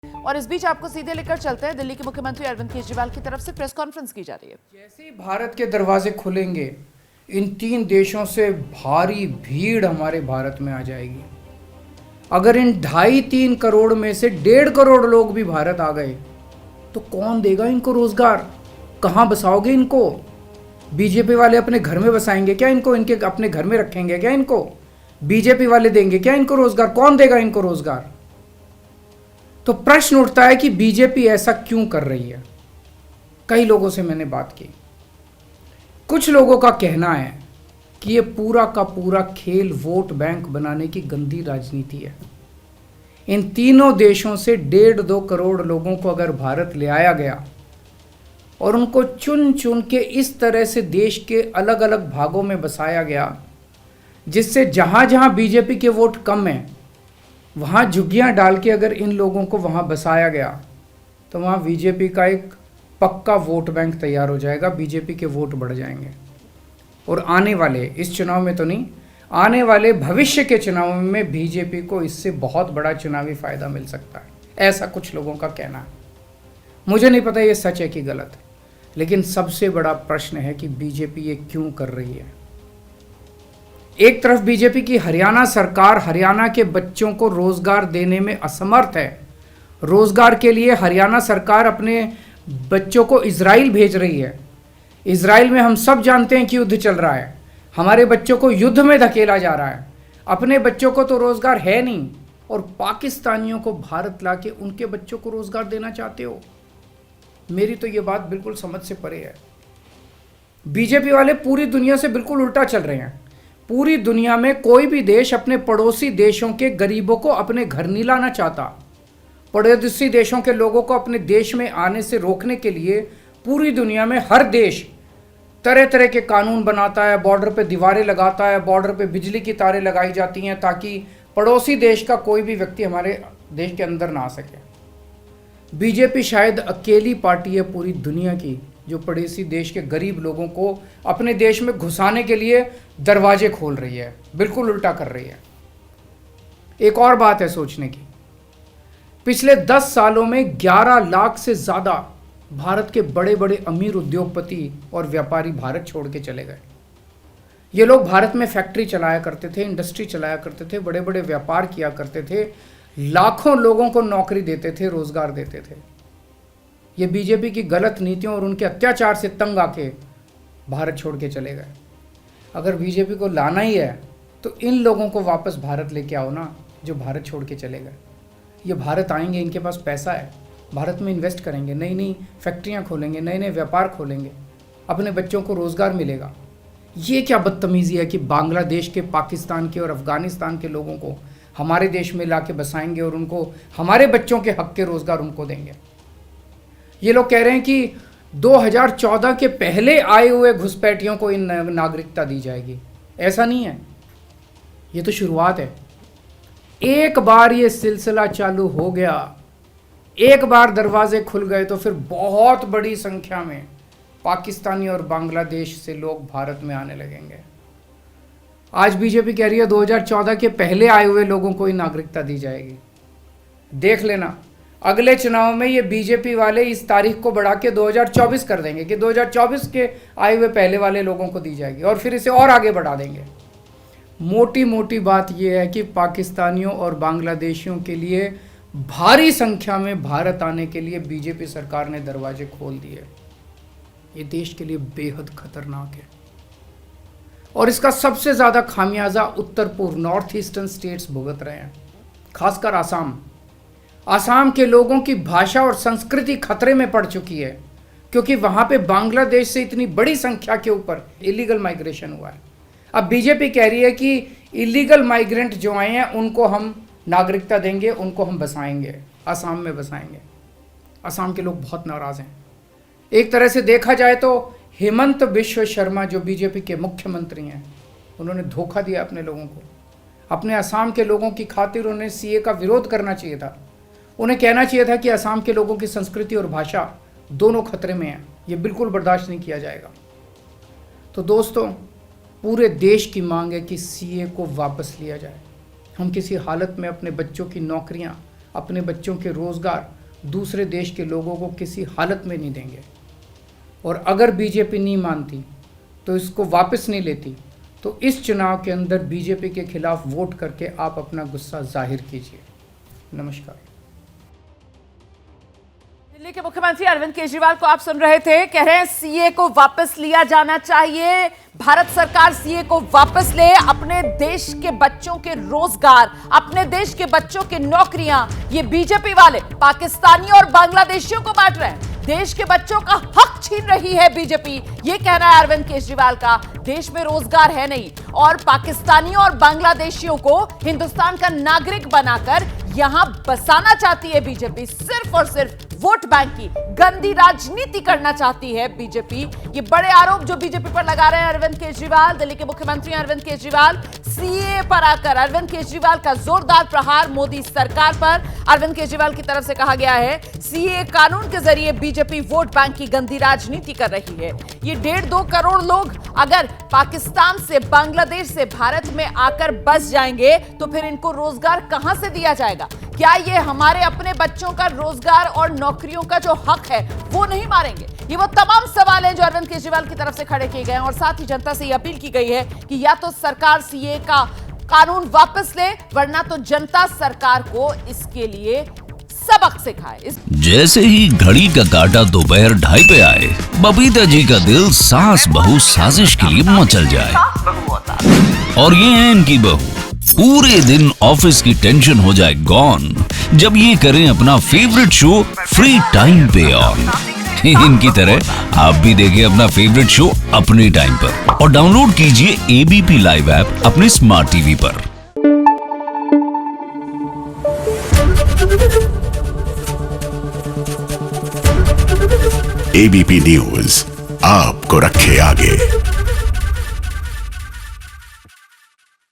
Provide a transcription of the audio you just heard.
और इस बीच आपको सीधे लेकर चलते हैं दिल्ली के मुख्यमंत्री अरविंद केजरीवाल की तरफ से प्रेस कॉन्फ्रेंस की जा रही है। जैसे ही भारत के दरवाजे खुलेंगे, इन 3 देशों से भारी भीड़ हमारे भारत में आ जाएगी। अगर इन 2.5-3 करोड़ में से 1.5 करोड़ लोग भी भारत आ गए तो कौन देगा इनको रोजगार? कहाँ बसाओगे इनको? बीजेपी वाले अपने घर में बसाएंगे क्या इनको? इनके अपने घर में रखेंगे क्या इनको? बीजेपी वाले देंगे क्या इनको रोजगार? कौन देगा इनको रोजगार? तो प्रश्न उठता है कि बीजेपी ऐसा क्यों कर रही है। कई लोगों से मैंने बात की। कुछ लोगों का कहना है कि ये पूरा का पूरा खेल वोट बैंक बनाने की गंदी राजनीति है। इन तीनों देशों से 1.5-2 करोड़ लोगों को अगर भारत ले आया गया और उनको चुन चुन के इस तरह से देश के अलग अलग भागों में बसाया गया, जिससे जहां जहां बीजेपी के वोट कम हैं वहां झुग्गियां डाल के अगर इन लोगों को वहां बसाया गया तो वहां बीजेपी का एक पक्का वोट बैंक तैयार हो जाएगा। बीजेपी के वोट बढ़ जाएंगे और आने वाले इस चुनाव में तो नहीं, आने वाले भविष्य के चुनाव में बीजेपी को इससे बहुत बड़ा चुनावी फायदा मिल सकता है, ऐसा कुछ लोगों का कहना है। मुझे नहीं पता ये सच है कि गलत, लेकिन सबसे बड़ा प्रश्न है कि बीजेपी ये क्यों कर रही है। एक तरफ बीजेपी की हरियाणा सरकार हरियाणा के बच्चों को रोजगार देने में असमर्थ है। रोजगार के लिए हरियाणा सरकार अपने बच्चों को इजराइल भेज रही है। इजराइल में हम सब जानते हैं कि युद्ध चल रहा है। हमारे बच्चों को युद्ध में धकेला जा रहा है। अपने बच्चों को तो रोजगार है नहीं और पाकिस्तानियों को भारत लाके उनके बच्चों को रोजगार देना चाहते हो। मेरी तो ये बात बिल्कुल समझ से परे है। बीजेपी वाले पूरी दुनिया से बिल्कुल उल्टा चल रहे हैं। पूरी दुनिया में कोई भी देश अपने पड़ोसी देशों के गरीबों को अपने घर नहीं लाना चाहता। पड़ोसी देशों के लोगों को अपने देश में आने से रोकने के लिए पूरी दुनिया में हर देश तरह तरह के कानून बनाता है, बॉर्डर पे दीवारें लगाता है, बॉर्डर पे बिजली की तारें लगाई जाती हैं ताकि पड़ोसी देश का कोई भी व्यक्ति हमारे देश के अंदर ना आ सके। बीजेपी शायद अकेली पार्टी है पूरी दुनिया की जो पड़ोसी देश के गरीब लोगों को अपने देश में घुसाने के लिए दरवाजे खोल रही है, बिल्कुल उल्टा कर रही है। एक और बात है सोचने की, पिछले 10 सालों में 11 लाख से ज्यादा भारत के बड़े बड़े अमीर उद्योगपति और व्यापारी भारत छोड़ के चले गए। ये लोग भारत में फैक्ट्री चलाया करते थे, इंडस्ट्री चलाया करते थे, बड़े बड़े व्यापार किया करते थे, लाखों लोगों को नौकरी देते थे, रोजगार देते थे। ये बीजेपी की गलत नीतियों और उनके अत्याचार से तंग आके भारत छोड़ के चले गए। अगर बीजेपी को लाना ही है तो इन लोगों को वापस भारत लेके आओ ना, जो भारत छोड़ के चले गए। ये भारत आएंगे, इनके पास पैसा है, भारत में इन्वेस्ट करेंगे, नई नई फैक्ट्रियां खोलेंगे, नए नए व्यापार खोलेंगे, अपने बच्चों को रोजगार मिलेगा। ये क्या बदतमीजी है कि बांग्लादेश के, पाकिस्तान के और अफगानिस्तान के लोगों को हमारे देश में लाके बसाएंगे और उनको हमारे बच्चों के हक के रोजगार उनको देंगे। ये लोग कह रहे हैं कि 2014 के पहले आए हुए घुसपैठियों को इन नागरिकता दी जाएगी। ऐसा नहीं है, ये तो शुरुआत है। एक बार ये सिलसिला चालू हो गया, एक बार दरवाजे खुल गए तो फिर बहुत बड़ी संख्या में पाकिस्तानी और बांग्लादेश से लोग भारत में आने लगेंगे। आज बीजेपी कह रही है 2014 के पहले आए हुए लोगों को ही नागरिकता दी जाएगी। देख लेना, अगले चुनाव में ये बीजेपी वाले इस तारीख को बढ़ा के 2024 कर देंगे कि 2024 के आए हुए पहले वाले लोगों को दी जाएगी और फिर इसे और आगे बढ़ा देंगे। मोटी मोटी बात यह है कि पाकिस्तानियों और बांग्लादेशियों के लिए भारी संख्या में भारत आने के लिए बीजेपी सरकार ने दरवाजे खोल दिए। ये देश के लिए बेहद खतरनाक है और इसका सबसे ज्यादा खामियाजा उत्तर पूर्व नॉर्थ ईस्टर्न स्टेट्स भुगत रहे हैं, खासकर आसाम। आसाम के लोगों की भाषा और संस्कृति खतरे में पड़ चुकी है क्योंकि वहां पे बांग्लादेश से इतनी बड़ी संख्या के ऊपर इलीगल माइग्रेशन हुआ है। अब बीजेपी कह रही है कि इलीगल माइग्रेंट जो आए हैं उनको हम नागरिकता देंगे, उनको हम बसाएंगे, आसाम में बसाएंगे। आसाम के लोग बहुत नाराज हैं। एक तरह से देखा जाए तो हेमंत बिश्व शर्मा जो बीजेपी के मुख्यमंत्री हैं, उन्होंने धोखा दिया अपने लोगों को। अपने असम के लोगों की खातिर उन्हें सीए का विरोध करना चाहिए था। उन्हें कहना चाहिए था कि असम के लोगों की संस्कृति और भाषा दोनों खतरे में हैं, ये बिल्कुल बर्दाश्त नहीं किया जाएगा। तो दोस्तों, पूरे देश की मांग है कि सीए को वापस लिया जाए। हम किसी हालत में अपने बच्चों की नौकरियां अपने बच्चों के रोज़गार दूसरे देश के लोगों को किसी हालत में नहीं देंगे। और अगर बीजेपी नहीं मानती तो इसको वापस नहीं लेती, तो इस चुनाव के अंदर बीजेपी के खिलाफ वोट करके आप अपना गुस्सा जाहिर कीजिए। नमस्कार। दिल्ली के मुख्यमंत्री अरविंद केजरीवाल को आप सुन रहे थे, कह रहे हैं सीए को वापस लिया जाना चाहिए, भारत सरकार सीए को वापस ले, अपने देश के बच्चों के रोजगार, अपने देश के बच्चों के नौकरियां ये बीजेपी वाले पाकिस्तानी और बांग्लादेशियों को बांट रहे हैं। देश के बच्चों का हक छीन रही है बीजेपी, ये कहना है अरविंद केजरीवाल का। देश में रोजगार है नहीं और पाकिस्तानियों और बांग्लादेशियों को हिंदुस्तान का नागरिक बनाकर यहां बसाना चाहती है बीजेपी। सिर्फ और सिर्फ वोट बैंक की गंदी राजनीति करना चाहती है बीजेपी। ये बड़े आरोप जो बीजेपी पर लगा रहे हैं अरविंद केजरीवाल। दिल्ली के मुख्यमंत्री अरविंद केजरीवाल सीए पर आकर अरविंद केजरीवाल का जोरदार प्रहार मोदी सरकार पर। अरविंद केजरीवाल की तरफ से कहा गया है सीए कानून के जरिए बीजेपी वोट बैंक की गंदी राजनीति कर रही है। ये 1.5-2 करोड़ लोग अगर पाकिस्तान से, बांग्लादेश से भारत में आकर बस जाएंगे तो फिर इनको रोजगार कहां से दिया जाएगा? क्या ये हमारे अपने बच्चों का रोजगार और नौकरियों का जो हक है वो नहीं मारेंगे? ये वो तमाम सवाल हैं जो अरविंद केजरीवाल की तरफ से खड़े किए गए हैं और साथ ही जनता से ये अपील की गई है कि या तो सरकार सीए का कानून वापस ले, वरना तो जनता सरकार को इसके लिए सबक सिखाए। जैसे ही घड़ी का काटा दोपहर 2:30 पे आए, बबीता जी का दिल सास बहू साजिश के लिए मचल जाए। और ये है इनकी बहू, पूरे दिन ऑफिस की टेंशन हो जाए गॉन जब ये करें अपना फेवरेट शो फ्री टाइम पे ऑन। इनकी तरह आप भी देखें अपना फेवरेट शो अपने टाइम पर और डाउनलोड कीजिए एबीपी लाइव ऐप अपने स्मार्ट टीवी पर। एबीपी न्यूज आपको रखे आगे।